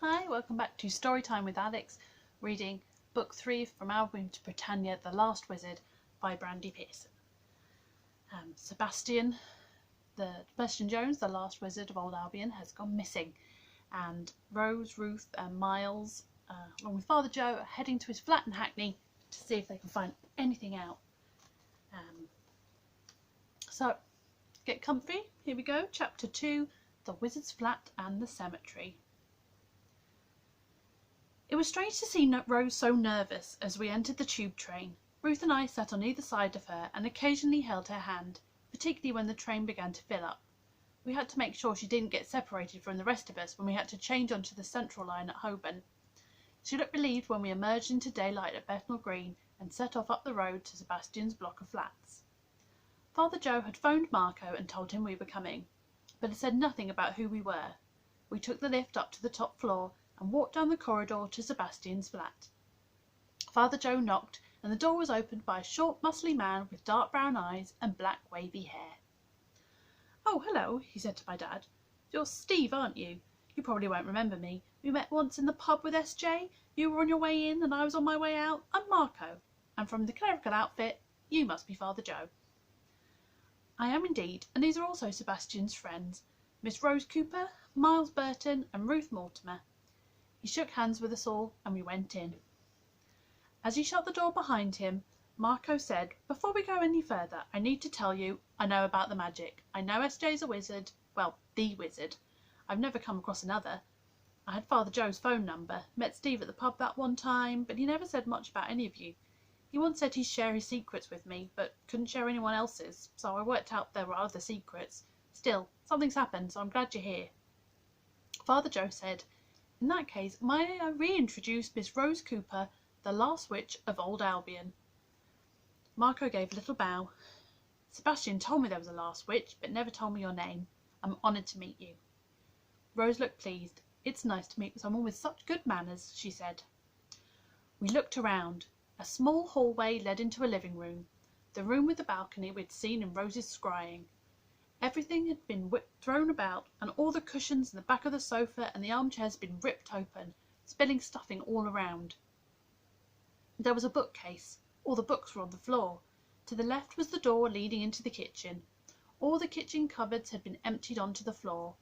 Hi, welcome back to Storytime with Alex, reading Book 3 from Allbyon to Britannia, The Last Wizard by Brandy Pearson. Sebastian Jones, the last wizard of Old Albion, has gone missing, and Rose, Ruth and Miles, along with Father Joe, are heading to his flat in Hackney to see if they can find anything out. So, get comfy, here we go, Chapter 2, The Wizard's Flat and the Cemetery. It was strange to see Rose so nervous as we entered the tube train. Ruth and I sat on either side of her and occasionally held her hand, particularly when the train began to fill up. We had to make sure she didn't get separated from the rest of us when we had to change onto the central line at Holborn. She looked relieved when we emerged into daylight at Bethnal Green and set off up the road to Sebastian's block of flats. Father Joe had phoned Marco and told him we were coming, but had said nothing about who we were. We took the lift up to the top floor and walked down the corridor to Sebastian's flat. Father Joe knocked, and the door was opened by a short, muscly man with dark brown eyes and black, wavy hair. "Oh, hello," he said to my dad. "You're Steve, aren't you? You probably won't remember me. We met once in the pub with SJ. You were on your way in and I was on my way out. I'm Marco, and from the clerical outfit, you must be Father Joe." "I am indeed, and these are also Sebastian's friends, Miss Rose Cooper, Miles Burton and Ruth Mortimer." He shook hands with us all and we went in. As he shut the door behind him, Marco said, "Before we go any further, I need to tell you I know about the magic. I know SJ's a wizard, well, the wizard. I've never come across another. I had Father Joe's phone number, met Steve at the pub that one time, but he never said much about any of you. He once said he'd share his secrets with me, but couldn't share anyone else's, so I worked out there were other secrets. Still, something's happened, so I'm glad you're here." Father Joe said, "In that case, may I reintroduce Miss Rose Cooper, the last witch of Old Albion." Marco gave a little bow. "Sebastian told me there was a last witch, but never told me your name. I'm honoured to meet you." Rose looked pleased. "It's nice to meet someone with such good manners," she said. We looked around. A small hallway led into a living room, the room with the balcony we'd seen in Rose's scrying. Everything had been thrown about, and all the cushions and the back of the sofa and the armchairs had been ripped open, spilling stuffing all around. There was a bookcase. All the books were on the floor. To the left was the door leading into the kitchen. All the kitchen cupboards had been emptied onto the floor.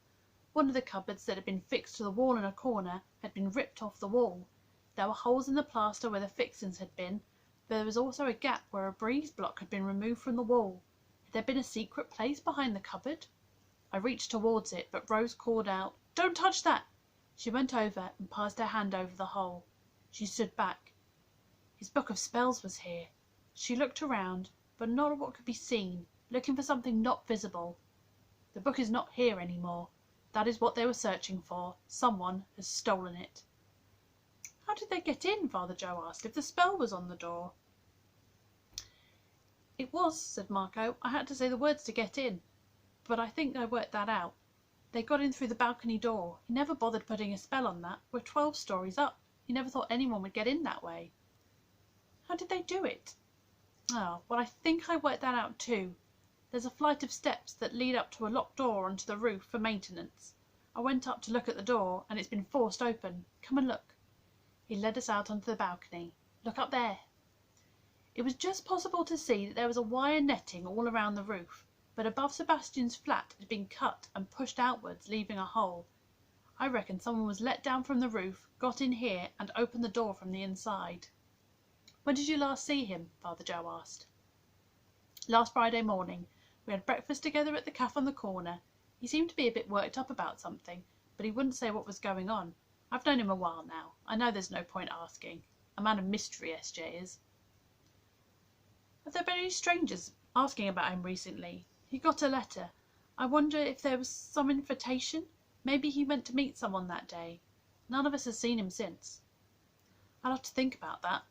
One of the cupboards that had been fixed to the wall in a corner had been ripped off the wall. There were holes in the plaster where the fixings had been. There was also a gap where a breeze block had been removed from the wall. Had there been a secret place behind the cupboard? I reached towards it, but Rose called out, "Don't touch that!" She went over and passed her hand over the hole. She stood back. His book of spells was here. She looked around, but not at what could be seen, looking for something not visible. "The book is not here any more. That is what they were searching for. Someone has stolen it." "How did they get in?" Father Joe asked, "if the spell was on the door?" "It was," said Marco. "I had to say the words to get in, but I think I worked that out. They got in through the balcony door. He never bothered putting a spell on that. We're 12 stories up. He never thought anyone would get in that way." "How did they do it?" "Oh, well, I think I worked that out too. There's a flight of steps that lead up to a locked door onto the roof for maintenance. I went up to look at the door, and it's been forced open. Come and look." He led us out onto the balcony. "Look up there." It was just possible to see that there was a wire netting all around the roof, but above Sebastian's flat it had been cut and pushed outwards, leaving a hole. I reckon someone was let down from the roof, got in here, and opened the door from the inside. "When did you last see him?" Father Joe asked. "Last Friday morning. We had breakfast together at the cafe on the corner. He seemed to be a bit worked up about something, but he wouldn't say what was going on. I've known him a while now. I know there's no point asking. A man of mystery, SJ is." "Have there been any strangers asking about him recently? He got a letter. I wonder if there was some invitation. Maybe he went to meet someone that day. None of us has seen him since." "I'll have to think about that.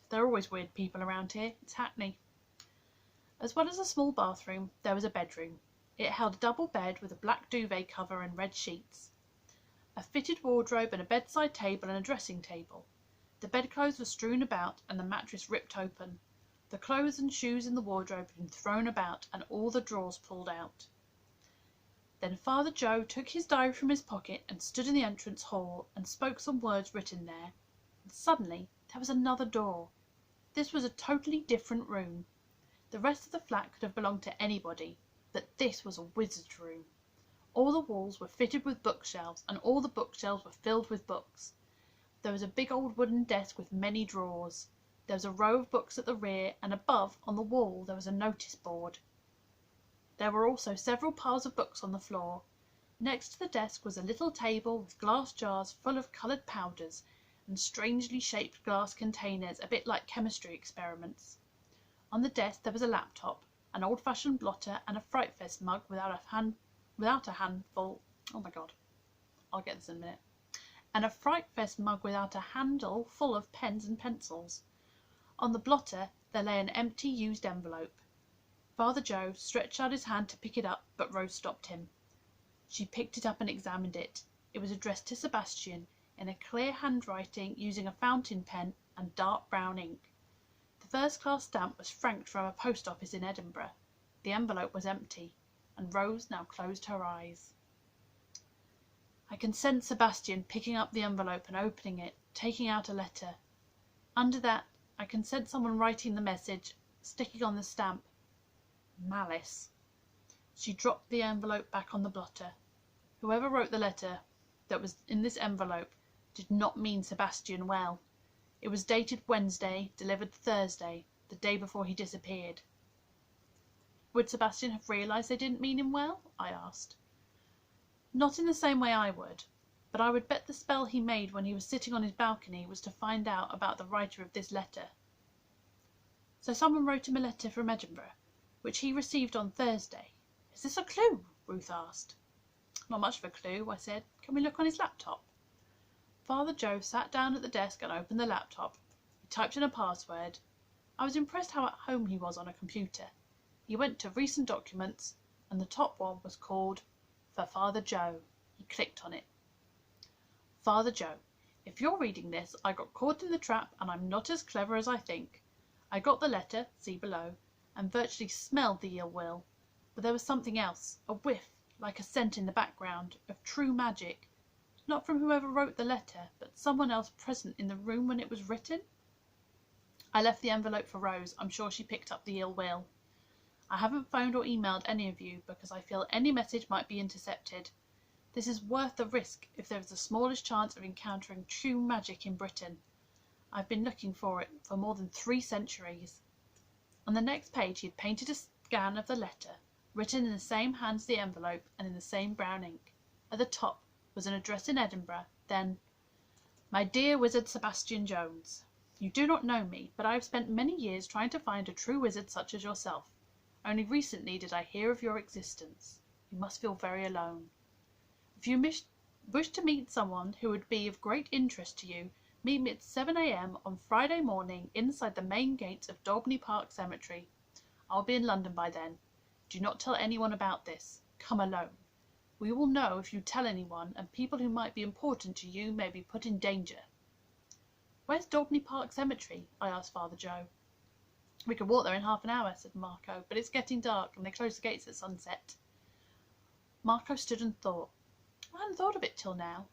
There are always weird people around here. It's Hackney." As well as a small bathroom, there was a bedroom. It held a double bed with a black duvet cover and red sheets, a fitted wardrobe and a bedside table and a dressing table. The bedclothes were strewn about and the mattress ripped open. The clothes and shoes in the wardrobe had been thrown about and all the drawers pulled out. Then Father Joe took his diary from his pocket and stood in the entrance hall and spoke some words written there. And suddenly there was another door. This was a totally different room. The rest of the flat could have belonged to anybody, but this was a wizard's room. All the walls were fitted with bookshelves, and all the bookshelves were filled with books. There was a big old wooden desk with many drawers. There was a row of books at the rear, and above, on the wall, there was a notice board. There were also several piles of books on the floor. Next to the desk was a little table with glass jars full of coloured powders and strangely shaped glass containers, a bit like chemistry experiments. On the desk there was a laptop, an old-fashioned blotter, and a Fright Fest mug without a handful. Oh my god, I'll get this in a minute. And a Fright Fest mug without a handle full of pens and pencils. On the blotter there lay an empty used envelope. Father Joe stretched out his hand to pick it up, but Rose stopped him. She picked it up and examined it. It was addressed to Sebastian in a clear handwriting using a fountain pen and dark brown ink. The first-class stamp was franked from a post office in Edinburgh. The envelope was empty, and Rose now closed her eyes. I can sense Sebastian picking up the envelope and opening it, taking out a letter. Under that, I can sense someone writing the message, sticking on the stamp. Malice. She dropped the envelope back on the blotter. Whoever wrote the letter that was in this envelope did not mean Sebastian well. It was dated Wednesday, delivered Thursday, the day before he disappeared. Would Sebastian have realised they didn't mean him well? I asked. Not in the same way I would, but I would bet the spell he made when he was sitting on his balcony was to find out about the writer of this letter. So someone wrote him a letter from Edinburgh, which he received on Thursday. Is this a clue? Ruth asked. Not much of a clue, I said. Can we look on his laptop? Father Joe sat down at the desk and opened the laptop. He typed in a password. I was impressed how at home he was on a computer. He went to Recent Documents, and the top one was called For Father Joe. He clicked on it. Father Joe, if you're reading this, I got caught in the trap and I'm not as clever as I think. I got the letter, see below, and virtually smelled the ill will. But there was something else, a whiff, like a scent in the background, of true magic. Not from whoever wrote the letter, but someone else present in the room when it was written. I left the envelope for Rose. I'm sure she picked up the ill will. I haven't phoned or emailed any of you because I feel any message might be intercepted. This is worth the risk if there is the smallest chance of encountering true magic in Britain. I've been looking for it for more than 3 centuries. On the next page he had painted a scan of the letter, written in the same hand as the envelope and in the same brown ink. At the top was an address in Edinburgh, then, My dear Wizard Sebastian Jones, you do not know me, but I have spent many years trying to find a true wizard such as yourself. Only recently did I hear of your existence. You must feel very alone. If you wish to meet someone who would be of great interest to you, meet me at 7 a.m. on Friday morning inside the main gates of Daubney Park Cemetery. I'll be in London by then. Do not tell anyone about this. Come alone. We will know if you tell anyone, and people who might be important to you may be put in danger. Where's Daubney Park Cemetery? I asked Father Joe. We could walk there in half an hour, said Marco, but it's getting dark and they close the gates at sunset. Marco stood and thought. I hadn't thought of it till now.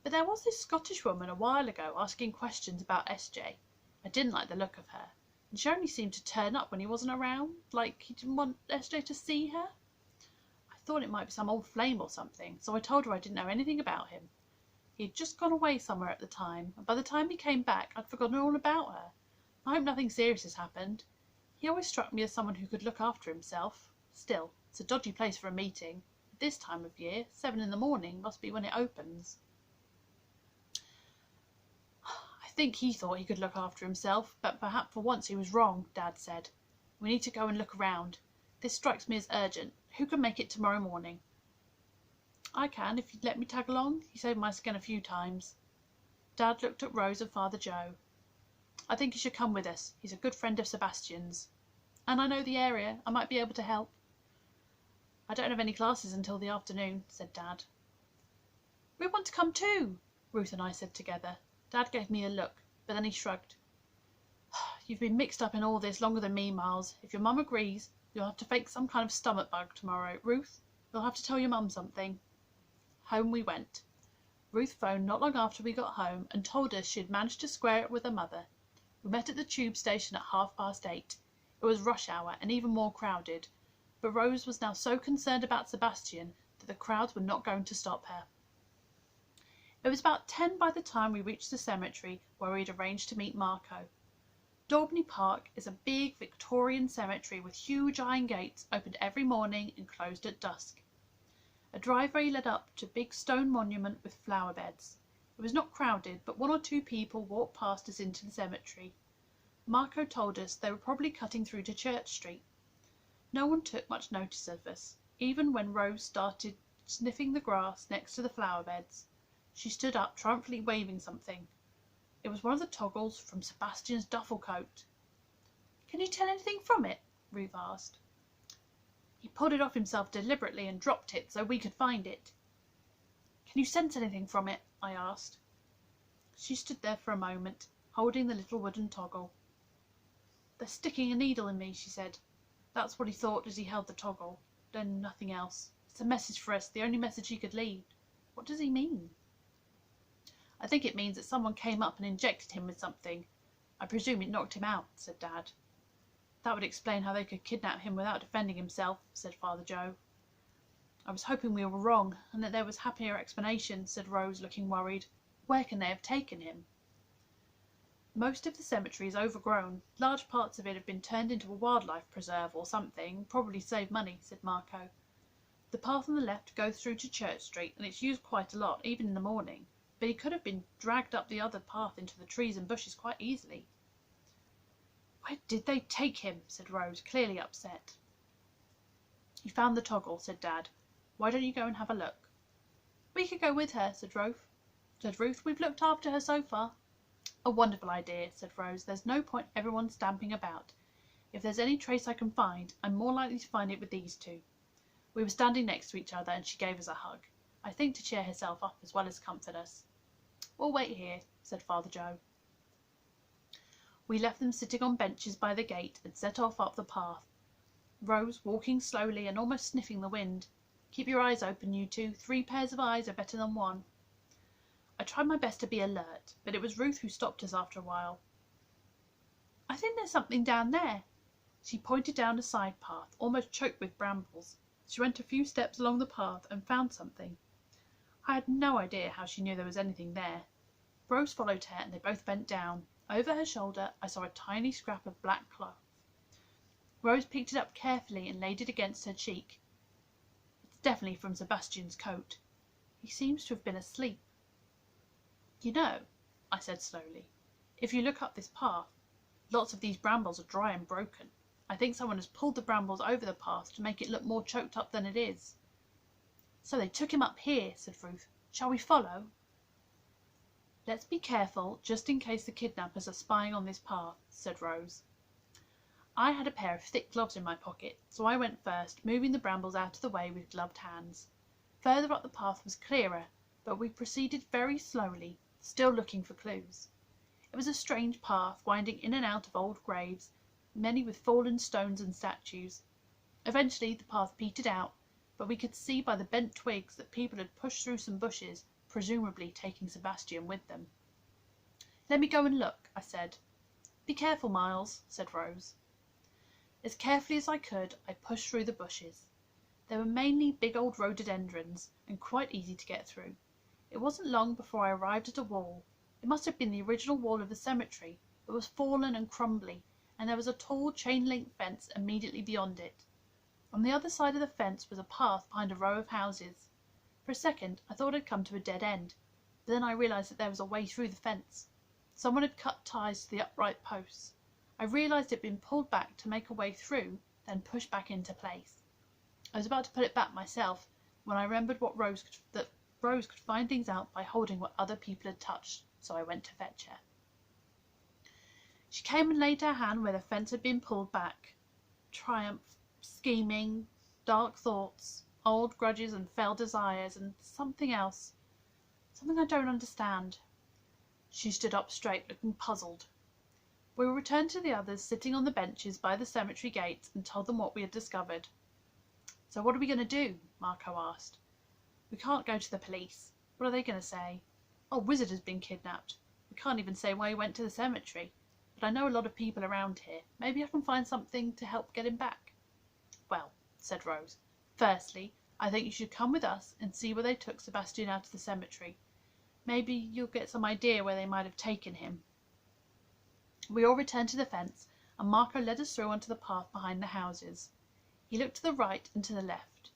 But there was this Scottish woman a while ago asking questions about SJ. I didn't like the look of her, and she only seemed to turn up when he wasn't around, like he didn't want SJ to see her. I thought it might be some old flame or something, so I told her I didn't know anything about him. He had just gone away somewhere at the time, and by the time he came back I'd forgotten all about her. I hope nothing serious has happened. He always struck me as someone who could look after himself. Still, it's a dodgy place for a meeting. At this time of year, 7 in the morning must be when it opens. I think he thought he could look after himself, but perhaps for once he was wrong, Dad said. We need to go and look around. This strikes me as urgent. Who can make it tomorrow morning? I can, if you'd let me tag along. He saved my skin a few times. Dad looked at Rose and Father Joe. I think you should come with us. He's a good friend of Sebastian's. And I know the area. I might be able to help. I don't have any classes until the afternoon, said Dad. We want to come too, Ruth and I said together. Dad gave me a look, but then he shrugged. You've been mixed up in all this longer than me, Miles. If your mum agrees, you'll have to fake some kind of stomach bug tomorrow. Ruth, You'll have to tell your mum something." Home we went. Ruth phoned not long after we got home and told us she had managed to square it with her mother. We met at the tube station at 8:30. It was rush hour and even more crowded, but Rose was now so concerned about Sebastian that the crowds were not going to stop her. It was about 10 by the time we reached the cemetery where we had arranged to meet Marco. Daubney Park is a big Victorian cemetery with huge iron gates, opened every morning and closed at dusk. A driveway led up to a big stone monument with flower beds. It was not crowded, but 1 or 2 people walked past us into the cemetery. Marco told us they were probably cutting through to Church Street. No one took much notice of us, even when Rose started sniffing the grass next to the flower beds. She stood up, triumphantly waving something. It was one of the toggles from Sebastian's duffel coat. "Can you tell anything from it?" Ruth asked. "He pulled it off himself deliberately and dropped it so we could find it." "Can you sense anything from it?" I asked. She stood there for a moment, holding the little wooden toggle. "They're sticking a needle in me," she said. That's what he thought as he held the toggle. Then nothing else. It's a message for us, the only message he could leave. What does he mean? "I think it means that someone came up and injected him with something. I presume it knocked him out," said Dad. "That would explain how they could kidnap him without defending himself," said Father Joe. "I was hoping we were wrong, and that there was a happier explanation," said Rose, looking worried. "Where can they have taken him?" "Most of the cemetery is overgrown. Large parts of it have been turned into a wildlife preserve or something, probably to save money," said Marco. "The path on the left goes through to Church Street, and it's used quite a lot, even in the morning, but he could have been dragged up the other path into the trees and bushes quite easily." "Where did they take him?" said Rose, clearly upset. "You found the toggle," said Dad. "Why don't you go and have a look?" "We could go with her," said Ruth. "We've looked after her so far." "A wonderful idea," said Rose. "There's no point everyone stamping about. If there's any trace I can find, I'm more likely to find it with these two." We were standing next to each other, and she gave us a hug, I think to cheer herself up as well as comfort us. "We'll wait here," said Father Joe. We left them sitting on benches by the gate and set off up the path, Rose walking slowly and almost sniffing the wind. "Keep your eyes open, you two. 3 pairs of eyes are better than 1. I tried my best to be alert, but it was Ruth who stopped us after a while. "I think there's something down there." She pointed down a side path, almost choked with brambles. She went a few steps along the path and found something. I had no idea how she knew there was anything there. Rose followed her, and they both bent down. Over her shoulder I saw a tiny scrap of black cloth. Rose picked it up carefully and laid it against her cheek. "It's definitely from Sebastian's coat. He seems to have been asleep." "You know," I said slowly, "if you look up this path, lots of these brambles are dry and broken. I think someone has pulled the brambles over the path to make it look more choked up than it is." "So they took him up here," said Ruth. "Shall we follow?" "Let's be careful, just in case the kidnappers are spying on this path," said Rose. I had a pair of thick gloves in my pocket, so I went first, moving the brambles out of the way with gloved hands. Further up the path was clearer, but we proceeded very slowly, still looking for clues. It was a strange path, winding in and out of old graves, many with fallen stones and statues. Eventually the path petered out, but we could see by the bent twigs that people had pushed through some bushes, presumably taking Sebastian with them. "Let me go and look," I said. "Be careful, Miles," said Rose. As carefully as I could, I pushed through the bushes. They were mainly big old rhododendrons, and quite easy to get through. It wasn't long before I arrived at a wall. It must have been the original wall of the cemetery, but was fallen and crumbly, and there was a tall chain-link fence immediately beyond it. On the other side of the fence was a path behind a row of houses. For a second I thought I'd come to a dead end, but then I realised that there was a way through the fence. Someone had cut ties to the upright posts. I realised it had been pulled back to make a way through, then pushed back into place. I was about to put it back myself when I remembered that Rose could find things out by holding what other people had touched, so I went to fetch her. She came and laid her hand where the fence had been pulled back. Triumph, scheming, dark thoughts, old grudges and fell desires, and something else. Something I don't understand. She stood up straight, looking puzzled. We returned to the others sitting on the benches by the cemetery gates and told them what we had discovered. "So what are we going to do?" Marco asked. We can't go to the police. What are they going to say? Our wizard has been kidnapped. We can't even say why he went to the cemetery. But I know a lot of people around here. Maybe I can find something to help get him back. Well, said Rose, firstly, I think you should come with us and see where they took Sebastian out of the cemetery. Maybe you'll get some idea where they might have taken him. We all returned to the fence, and Marco led us through onto the path behind the houses. He looked to the right and to the left.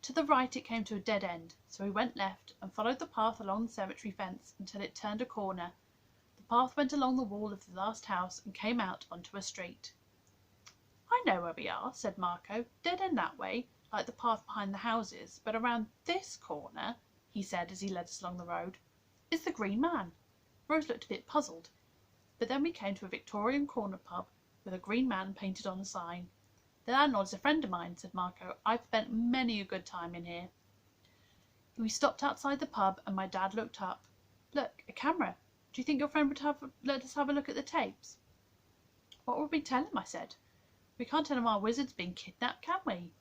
To the right it came to a dead end, so we went left and followed the path along the cemetery fence until it turned a corner. The path went along the wall of the last house and came out onto a street. I know where we are, said Marco. Dead end that way, like the path behind the houses, but around this corner, he said as he led us along the road, is the Green Man. Rose looked a bit puzzled, but then we came to a Victorian corner pub with a green man painted on the sign. The landlord's a friend of mine, said Marco. I've spent many a good time in here. We stopped outside the pub and my dad looked up. Look, a camera. Do you think your friend would let us have a look at the tapes? What would we tell him? I said. We can't tell him our wizard's been kidnapped, can we?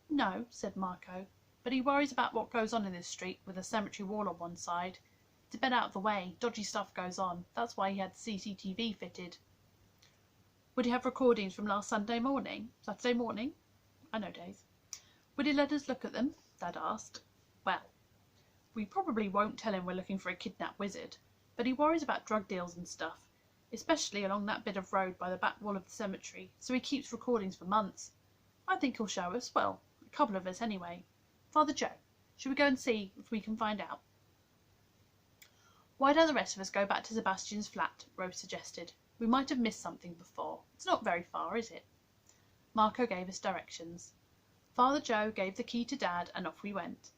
No, said Marco, but he worries about what goes on in this street with a cemetery wall on one side. It's a bit out of the way. Dodgy stuff goes on. That's why he had CCTV fitted. Would he have recordings from last Saturday morning? I know days. Would he let us look at them? Dad asked. Well, we probably won't tell him we're looking for a kidnapped wizard, but he worries about drug deals and stuff, especially along that bit of road by the back wall of the cemetery, so he keeps recordings for months. I think he'll show us, well, a couple of us anyway. Father Joe, shall we go and see if we can find out? Why don't the rest of us go back to Sebastian's flat? Rose suggested. We might have missed something before. It's not very far, is it? Marco gave us directions. Father Joe gave the key to Dad and off we went.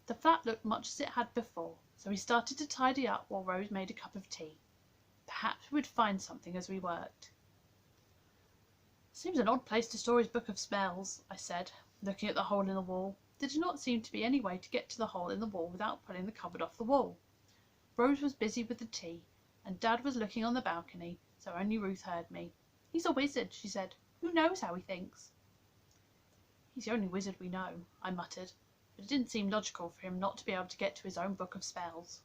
The flat looked much as it had before, so we started to tidy up while Rose made a cup of tea. Perhaps we would find something as we worked. Seems an odd place to store his book of spells, I said, looking at the hole in the wall. There did not seem to be any way to get to the hole in the wall without pulling the cupboard off the wall. Rose was busy with the tea, and Dad was looking on the balcony, so only Ruth heard me. He's a wizard, she said. Who knows how he thinks? He's the only wizard we know, I muttered, but it didn't seem logical for him not to be able to get to his own book of spells.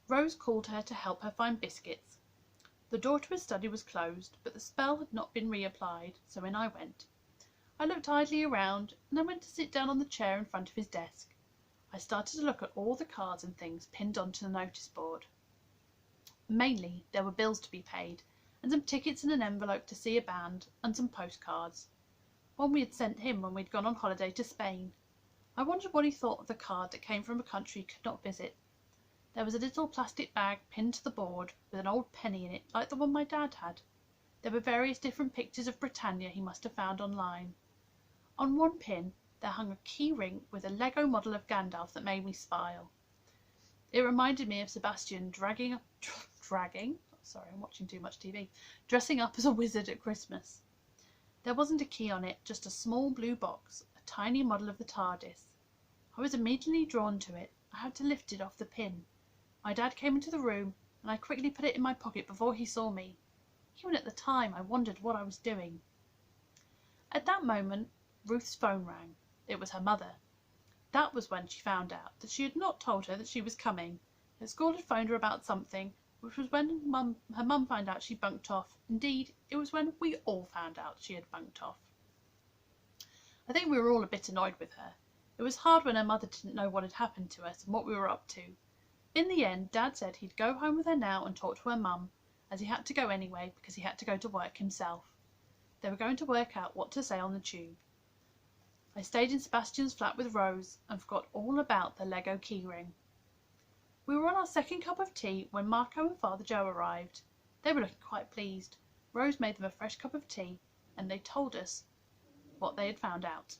Rose called her to help her find biscuits. The door to his study was closed, but the spell had not been reapplied, so in I went. I looked idly around, and then went to sit down on the chair in front of his desk. I started to look at all the cards and things pinned onto the notice board. Mainly, there were bills to be paid, and some tickets in an envelope to see a band, and some postcards. One we had sent him when we'd gone on holiday to Spain. I wondered what he thought of the card that came from a country he could not visit. There was a little plastic bag pinned to the board with an old penny in it, like the one my dad had. There were various different pictures of Britannia he must have found online. On one pin there hung a key ring with a Lego model of Gandalf that made me smile. It reminded me of Sebastian dressing up as a wizard at Christmas. There wasn't a key on it, just a small blue box, a tiny model of the TARDIS. I was immediately drawn to it. I had to lift it off the pin. My dad came into the room, and I quickly put it in my pocket before he saw me. Even at the time, I wondered what I was doing. At that moment, Ruth's phone rang. It was her mother. That was when she found out that she had not told her that she was coming. That school had phoned her about something, which was when her mum found out she bunked off. Indeed, it was when we all found out she had bunked off. I think we were all a bit annoyed with her. It was hard when her mother didn't know what had happened to us and what we were up to. In the end, Dad said he'd go home with her now and talk to her mum, as he had to go anyway because he had to go to work himself. They were going to work out what to say on the tube. I stayed in Sebastian's flat with Rose and forgot all about the Lego keyring. We were on our second cup of tea when Marco and Father Joe arrived. They were looking quite pleased. Rose made them a fresh cup of tea, and they told us what they had found out.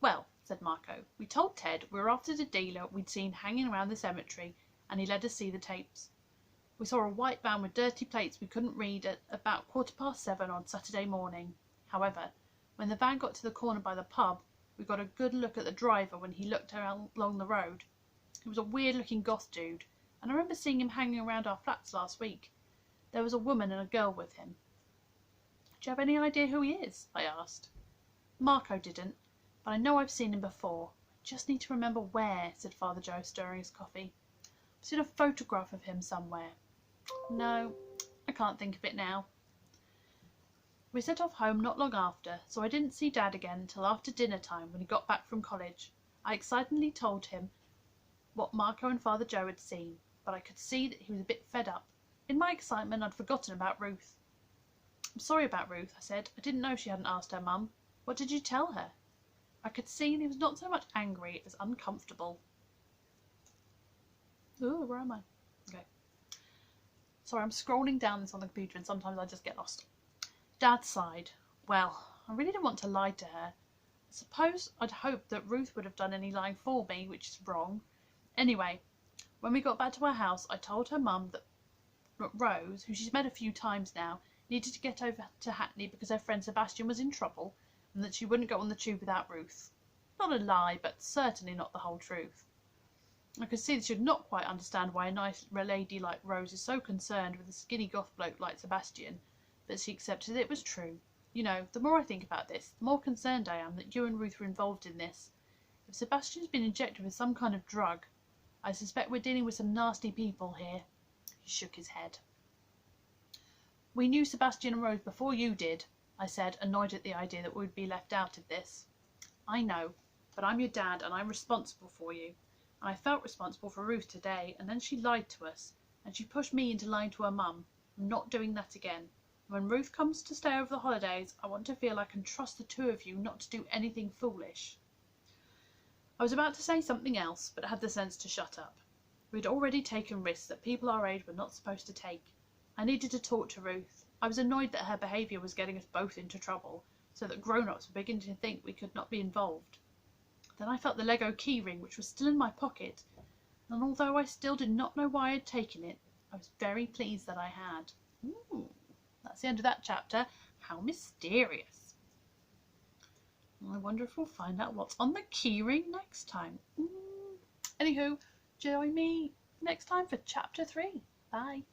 Well, said Marco, we told Ted we were after the dealer we'd seen hanging around the cemetery, and he let us see the tapes. We saw a white van with dirty plates we couldn't read at about 7:15 on Saturday morning. However, when the van got to the corner by the pub, we got a good look at the driver when he looked along the road. He was a weird-looking goth dude, and I remember seeing him hanging around our flats last week. There was a woman and a girl with him. Do you have any idea who he is? I asked. Marco didn't, but I know I've seen him before. I just need to remember where, said Father Joe, stirring his coffee. I've seen a photograph of him somewhere. No, I can't think of it now. We set off home not long after, so I didn't see Dad again until after dinner time when he got back from college. I excitedly told him what Marco and Father Joe had seen, but I could see that he was a bit fed up. In my excitement, I'd forgotten about Ruth. I'm sorry about Ruth, I said. I didn't know she hadn't asked her mum. What did you tell her? I could see he was not so much angry as uncomfortable. Ooh, where am I? Okay. Sorry, I'm scrolling down this on the computer and sometimes I just get lost. Dad sighed. Well, I really didn't want to lie to her. I suppose I'd hoped that Ruth would have done any lying for me, which is wrong. Anyway, when we got back to our house, I told her mum that Rose, who she's met a few times now, needed to get over to Hackney because her friend Sebastian was in trouble, and that she wouldn't go on the tube without Ruth. Not a lie, but certainly not the whole truth. I could see that she would not quite understand why a nice lady like Rose is so concerned with a skinny goth bloke like Sebastian, but she accepted it was true. You know, the more I think about this, the more concerned I am that you and Ruth were involved in this. If Sebastian's been injected with some kind of drug, I suspect we're dealing with some nasty people here. He shook his head. We knew Sebastian and Rose before you did, I said, annoyed at the idea that we would be left out of this. I know, but I'm your dad and I'm responsible for you. And I felt responsible for Ruth today, and then she lied to us, and she pushed me into lying to her mum. I'm not doing that again. When Ruth comes to stay over the holidays, I want to feel I can trust the two of you not to do anything foolish. I was about to say something else, but had the sense to shut up. We'd already taken risks that people our age were not supposed to take. I needed to talk to Ruth. I was annoyed that her behaviour was getting us both into trouble, so that grown-ups were beginning to think we could not be involved. Then I felt the Lego keyring, which was still in my pocket, and although I still did not know why I had taken it, I was very pleased that I had. Ooh, that's the end of that chapter. How mysterious. I wonder if we'll find out what's on the keyring next time. Anywho, join me next time for chapter 3. Bye.